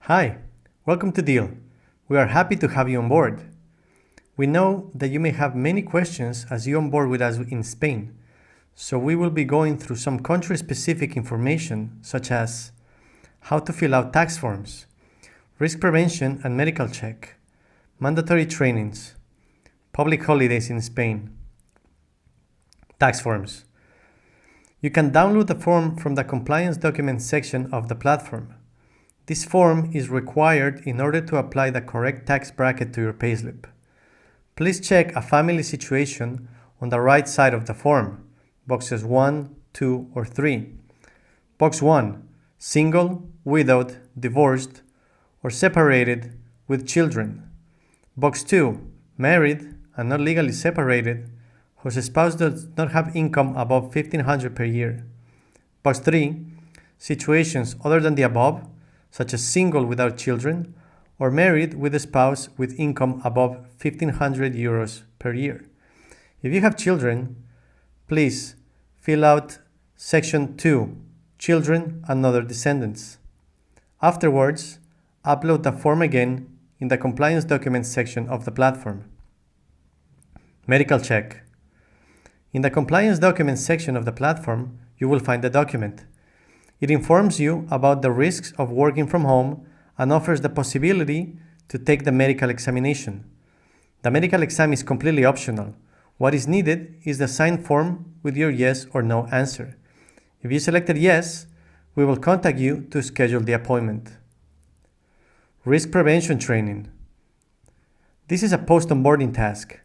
Hi, welcome to Deel. We are happy to have you on board. We know that you may have many questions as you onboard with us in Spain, so we will be going through some country-specific information such as how to fill out tax forms, risk prevention and medical check, mandatory trainings, public holidays in Spain, tax forms. You can download the form from the compliance documents section of the platform. This form is required in order to apply the correct tax bracket to your payslip. Please check a family situation on the right side of the form, boxes 1, 2, or 3. Box 1, single, widowed, divorced, or separated with children. Box 2, married and not legally separated, whose spouse does not have income above $1,500 per year. Box 3, situations other than the above, such as single without children, or married with a spouse with income above 1,500 euros per year. If you have children, please fill out section 2, children and other descendants. Afterwards, upload the form again in the compliance documents section of the platform. Medical check. In the compliance documents section of the platform, you will find the document. It informs you about the risks of working from home and offers the possibility to take the medical examination. The medical exam is completely optional. What is needed is the signed form with your yes or no answer. If you selected yes, we will contact you to schedule the appointment. Risk prevention training. This is a post-onboarding task.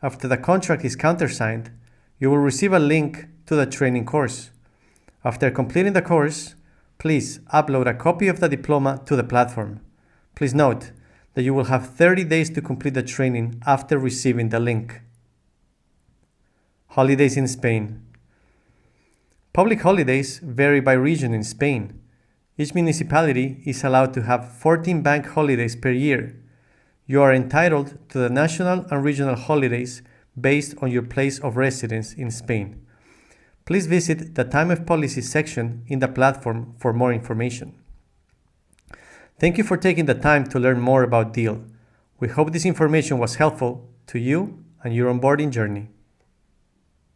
After the contract is countersigned, you will receive a link to the training course. After completing the course, please upload a copy of the diploma to the platform. Please note that you will have 30 days to complete the training after receiving the link. Holidays in Spain. Public holidays vary by region in Spain. Each municipality is allowed to have 14 bank holidays per year. You are entitled to the national and regional holidays based on your place of residence in Spain. Please visit the Time of Policy section in the platform for more information. Thank you for taking the time to learn more about Deel. We hope this information was helpful to you and your onboarding journey.